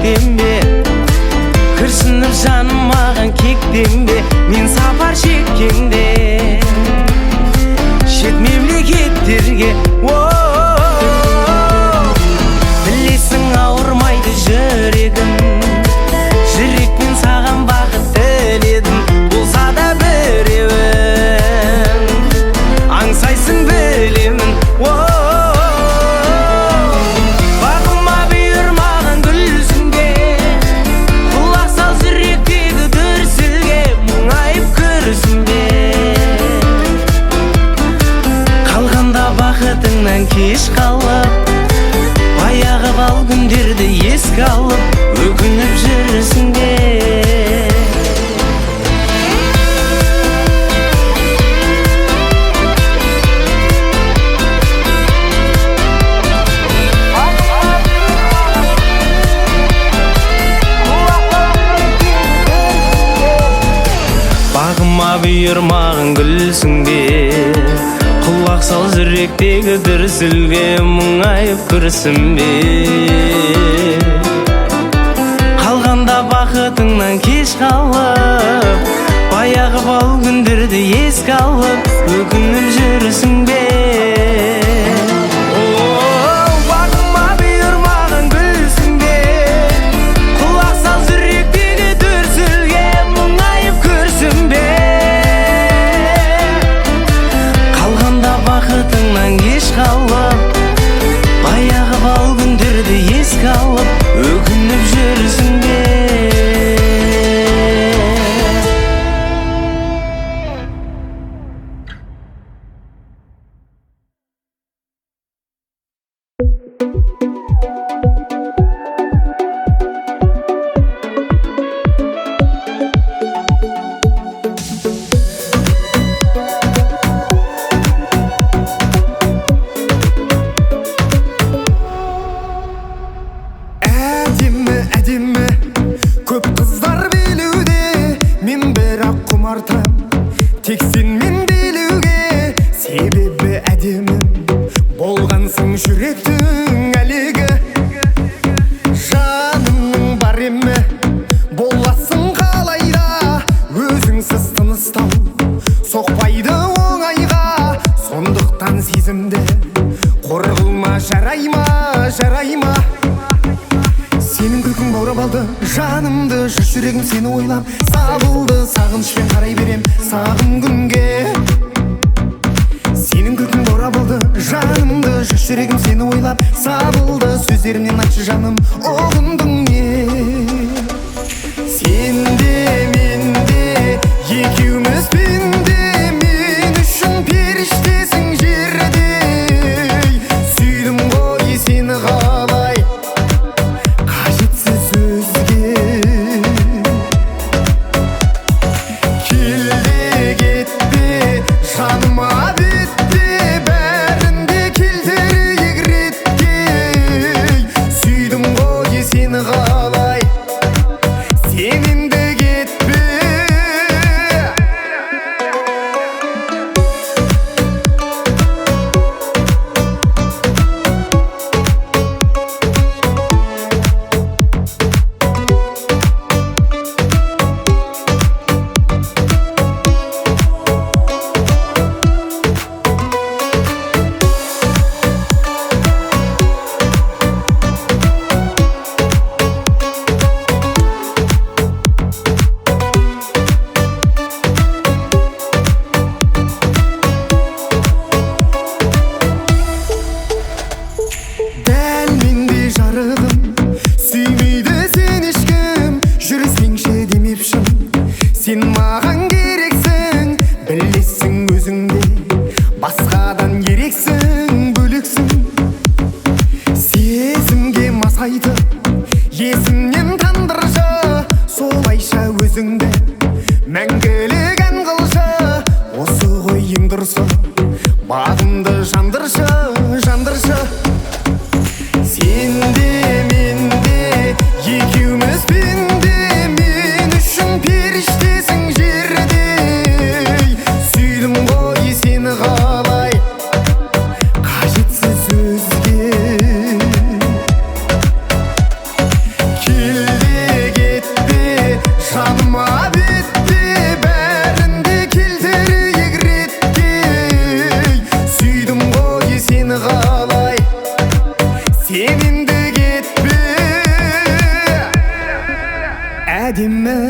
кектенбе, күрсініп жаным маған кектенбе. Мен сапар шеккенде шет мемлекеттерге, білесің ауырмайды жүрегім. Жүрекпен саған бақыт тіледім, болса да біреуін аңсайсың білемін. Бағыма бұйырмаған гүлсіңге, құлақ сал жүректегі дүрсілге, мұңайып күрсінбе. Қалғанда бақытыңнан кеш қалып, баяғы бал күндерді еске алып, өкініп жүрсің бе? Бағыма бұйырмаған гүлсің бе, құлақ сал жүректегі дүрсілге, мұңайып күрсінбе. Қалғанда бақытыңнан кеш қалып, баяғы бал күндерді еске алып, өкініп жүрсің бе? Бағыма бұйырмаған гүлсің бе, құлақ сал жүректегі дүрсілге, мұңайып күрсінбе. Қалғанда бақытыңнан кеш қалып, баяғы бал күндерді еске алып, өкініп жүрсің бе? Әдемі көп қыздар билеуде, мен бірақ құмартам тек сенмен билеуге. Себебі әдемім болғансың жүректің әлегі. Жанымның бар емі боласың қалайда, өзіңсіз тыныстау соқпайды оңайға. Сондықтан сезімді қор қылма, жарайма, жарайма. Сенің күлкің баурап алды жанымды, жүр жүрегім сені ойлап сабылды. Сағынышпен қарай берем сағым күнге. Сенің күлкің баурап алды жанымды, жүр жүрегім сені ойлап сабылды. Сөздерімнен айтшы жаным, ұғындың не? Сен де мен де екеуміз пенде, мен үшін періштесің жердей. Сүйдім ғой сені қалай, қажетсіз өзге. Келде кетпе жаныма бетте, бәрінде келтірейік ретке. Сүйдім ғой сені қалай, сен енді кетпе. Дәл мендей жарығым, сүймейді сен ешкім. Жүрсеңші демепшім, сен маған керексің. Білесің өзіңде басқадан ерексің, бөлексің. Сезімге масайды есімнен тандыршы, солайша өзіңді мәңгілік ән қылшы. Осы ғой ең дұрысы, бағымды жандыршы, жандыршы. Сен де мен де екеуміз пенде, мен үшін періштесің жердей. Сүйдім ғой сені қалай, қажетсіз өзге. Кел әдемі.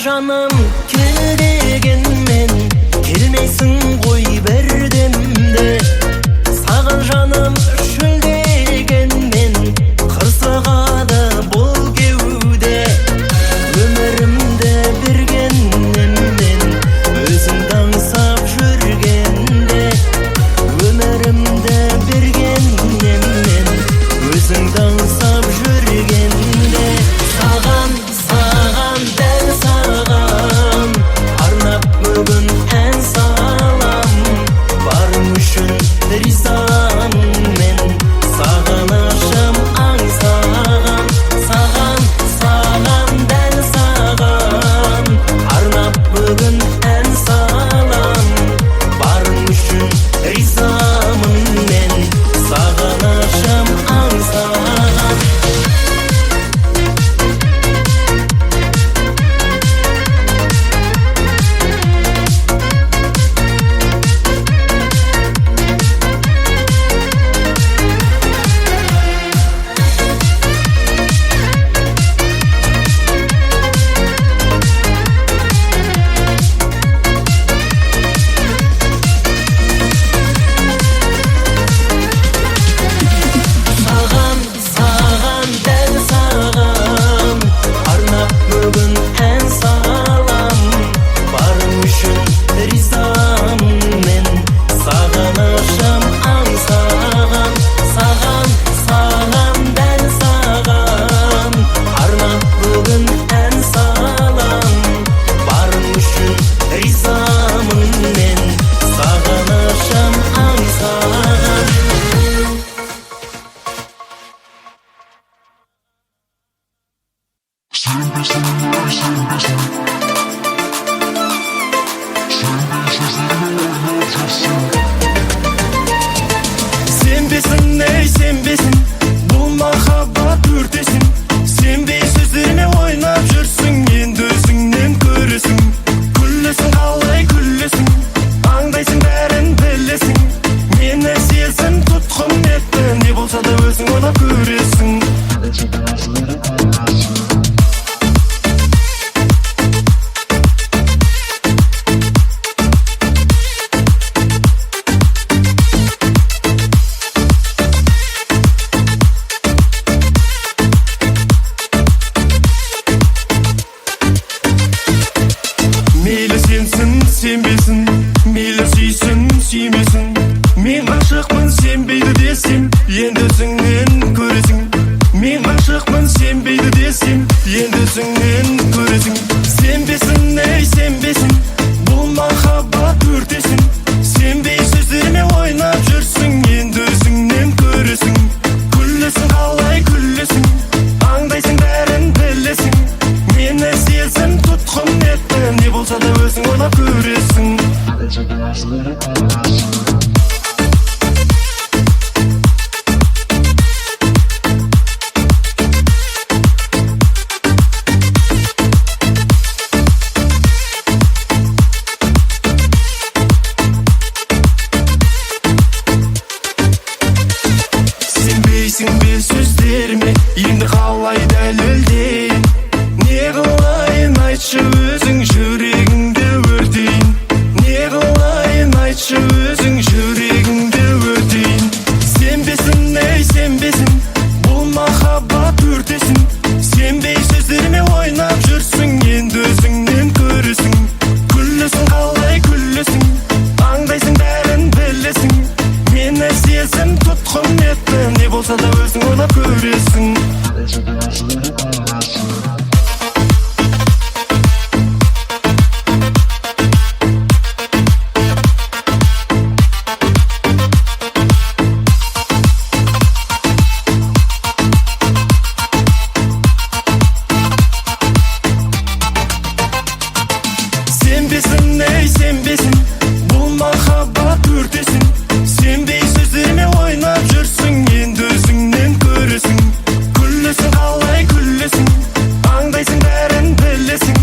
Жаным кел дегенмен келмейсің ғой бірдемде, саған жаным шүл дегенмен қырсығады бұл кеуде. Өмірімді бергенмен өзіңді аңсап жүргенде, өмірімді бергенмен өзіңді аңсап жүргенде, саған дәл саған арнап бүгін ән салам. Барың үшін ризамын мен, сағынышым аңсаған. Саған дәл саған арнап бүгін ән салам. Барың үшін ризамын мен, сағынышым аңсаған. Сенбесін, ей сенбесін, бұл махаббат өртесін. Сенбей сөздеріме ойнап жүрсің, енді өзіңнен көресің. Күлесің, қалай күлесің, аңдайсың, бәрін білесің. Мені сезім тұтқын етті, не болса да өзің ойлап көресің. ғашықпын сенбейді десем, енді өзіңнен көресің. Мен ғашықпын сенбейді десем, енді өзіңнен көресің. Сенбесін, ей сенбесін, бұл махаббат өртесін. Сенбей сөздеріме ойнап жүрсің, енді өзіңнен көресің. Күллесің, қалай күллесің, аңдайсың бәрін білесің. Мені сезім тұтқын етті, не болса да өзің ойлап көресің. Сенбейсің бе сөздеріме, енді қалай дәлелдейін? Не қылайын айтшы өзің, жүрегіңді өртейін. Не қылайын айтшы өзің, жүрегіңді өртейін. Сенбесін, ей сенбесін, бұл махаббат өртесін. Сенбей сөздеріме ойнап жүрсің, енді өзіңнен көресің. Күллесің, қалай күллесің, аңдайсың бәрін білесің. Мені сезім тұтқын етті, не болса да өзің ойлап көресің. Сенбесін, ей сенбесін, бұл махаббат өртесін. Сенбей сөздеріме ойнап жүрсің, енді өзіңнен көресің. Күллесің, қалай күллесің, аңдайсың бәрін білесің.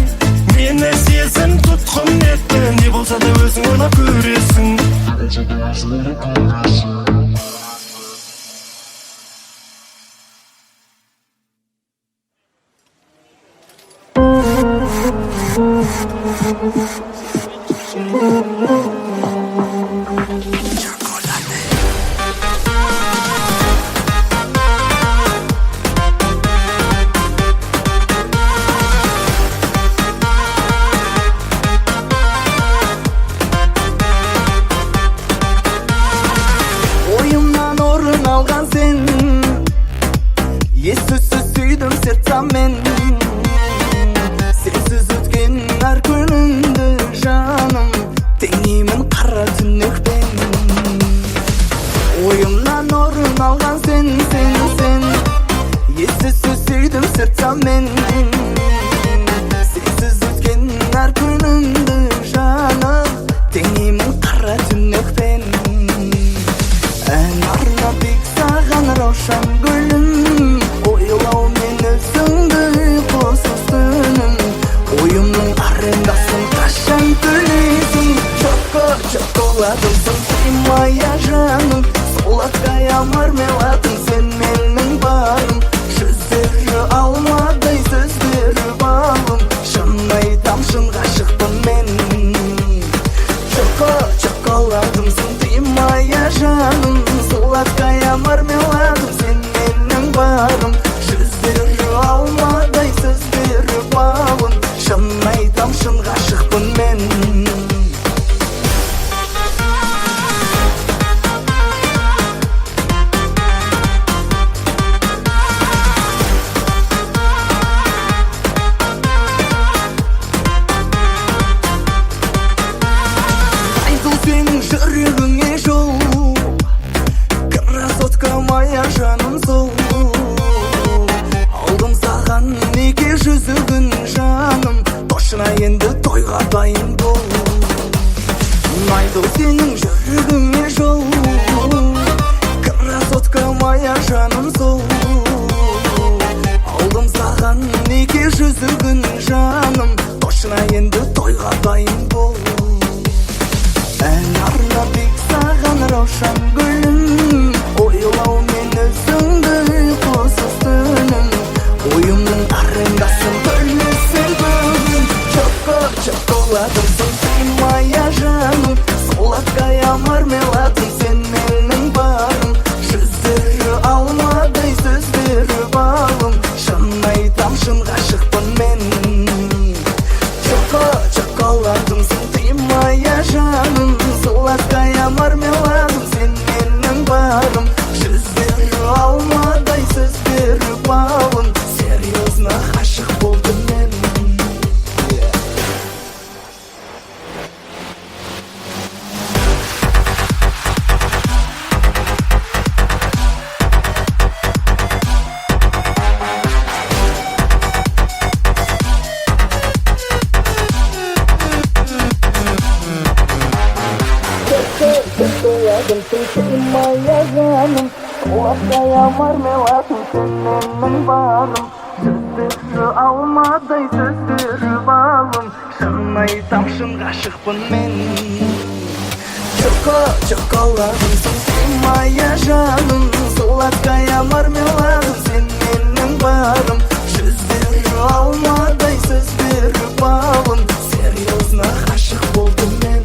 Мені сезім тұтқын етті, не болса да өзің ойлап көресің. Ойымнан орын алған сен, ес-түссіз сүйдім сердцаммен. Сенсіз өткен әр күнімді жаным, теңеймін қара түнекпен. Ойымнан орын алған сен, ес-түссіз сүйдім сердцаммен. Сенсіз өткен әр күнімді жаным, теңеймін қара түнекпен. Ән арнап бек саған раушан гүлім, ойлаумен өзіңді ұйқысыз түнім. Ойымның арендасын қашан төлейсің? Шоколадымсың сен моя жаным, сладкая мармеладым сен менің барым. Жүздері алмадай сөздері балым, шын айтам шын ғашықпын мен. Шоколадымсың ты моя жаным, сладкая мармеладым сен менің барым. Жүздері алмадай сөздері балым, шын айтам шын ғашықпын мен. Айтыл сенің жүрегіңе жол, красотка моя жаным сол. Алдым саған неке жүзігін жаным, тошына енді тойға дайын бол. Айтыл сенің жүрегіңе жол, красотка моя жаным сол. Алдым саған неке жүзігін жаным, тошына енді тойға дайын бол. Ән арнап бек саған раушан гүлім, ойлаумен өзіңді ұйқысыз түнім. Ойымның арендасын төлесің бүгін. Шоколадымсың сен моя жаным, сладкая мармеладым сен менің барым. Жүздері алмадай сөздері балым, шын айтам шын ғашықпын мен. Шоколадымсың ты моя жаным, сладкая мармеладым сен Melodimsin sığmaya canım Kulakaya marmeladım sen benim barım Sözdürü almaday sözdürü balım Şın aytam şın kaşıkpın men Çokoladımsın sığmaya canım Solatkaya marmeladım sen benim barım Sözdürü almaday sözdürü balım Серьезно aşık oldum men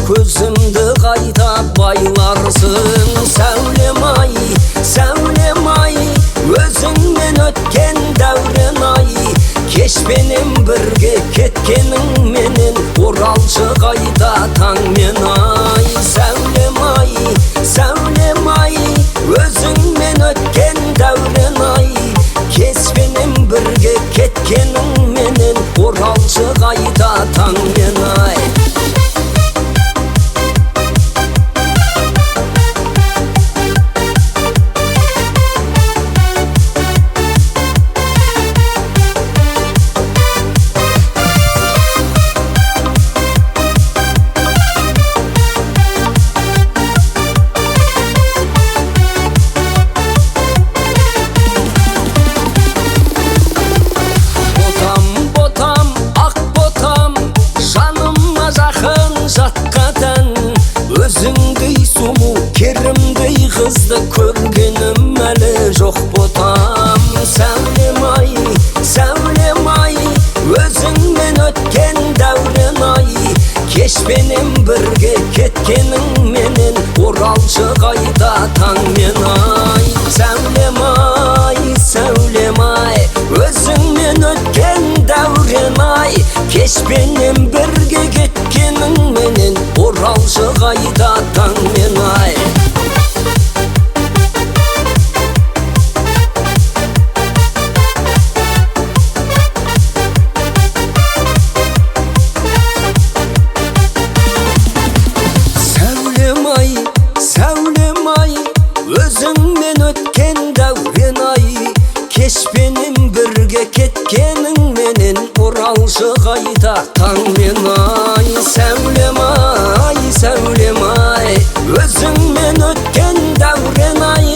Gözümdü qayta baylarsın. Sevlim ay, sevlim ay, özünden ötken devrin ay. Keş benim birge ketkenin menin, oralçı qayta tan men ay. Sevlim ay, sevlim ay, özünden ötken devrin қайта таңмен ай. Өзіңдей сұлу, керімдей қызды көргенім әлі жоқ ботам. Сәулем ай, сәулем ай, өзіңмен өткен дәурен ай. Кешпенен бірге кеткенің менен, оралшы қайта таңмен ай. Сәулем ай, сәулем ай, өзіңмен өткен дәурен ай. Кешпенен бірге кеткенің менен, оралшы қайта таңмен ай. Сәулем ай, сәулем ай, өзіңмен өткен дәурен ай. Кешпенен бірге кеткенің менен, оралшы қайта таңмен ай. Сәулем ай, сәулем ай, өзіңмен өткен дәурен ай.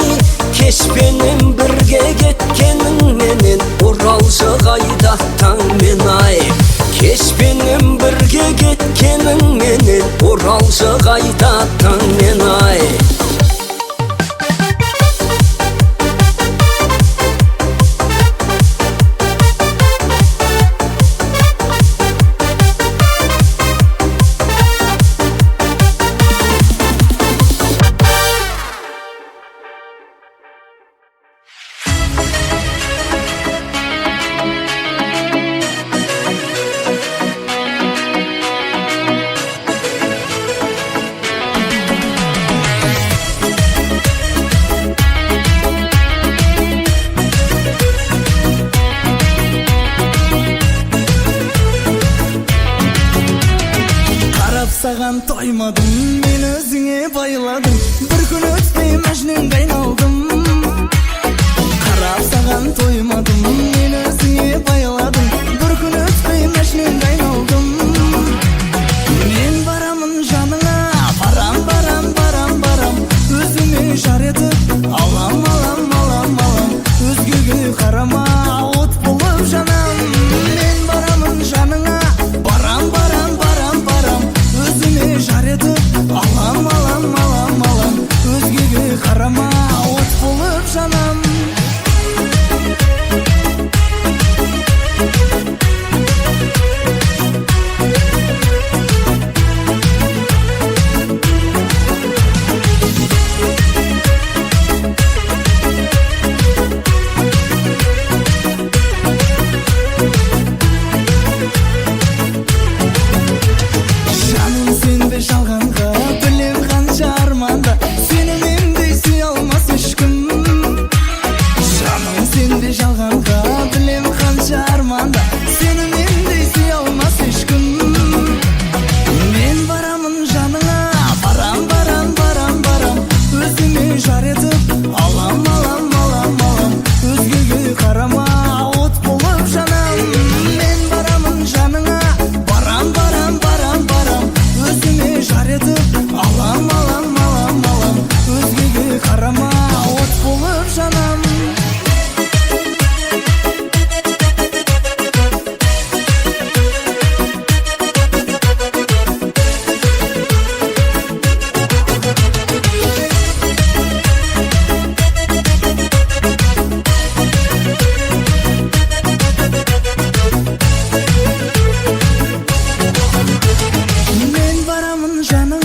Кешпенен бірге кеткенің менен, оралшы қайта таңмен ай. Кешпенен бірге кеткенің менен, оралшы қайта таңмен ай. Саған тоймадым, мен өзіңе байладым. Бір күн өтпей мәжнүнге айналдым. Қарап саған тоймадым, мен өзіңе байладым. Бір күн өтпей мәжнүнге айналдым. Мен барамын жаныңа, барам, барам, барам, барам. Өзіңе жар етіп, алам, алам, алам, алам. Өзгеге қарама, от болып жанам. Мен барамын жаныңа, барам, барам, барам, барам. Өзіңе жар етіп, алам, алам, алам, алам. Өзгеге қарама, от болып жанам. Жалғанға білем қанша арманда, сені мендей сүй алмас ешкім. Жаным сенде жалғанға білем қанша арманда, сені мендей сүй алмас ешкім. Мен барамын жаныңа, барам, барам, барам, барам. Өзіңе жар етіп, алам, алам, алам, алам. Өзгеге қарама, от болып жанам. Мен барамын жаныңа, барам, барам, барам, барам. Өзіңе жар етіп, алам, алам, алам, алам. Өзгеге қарама, от болып жанам. Мен барамын жаным.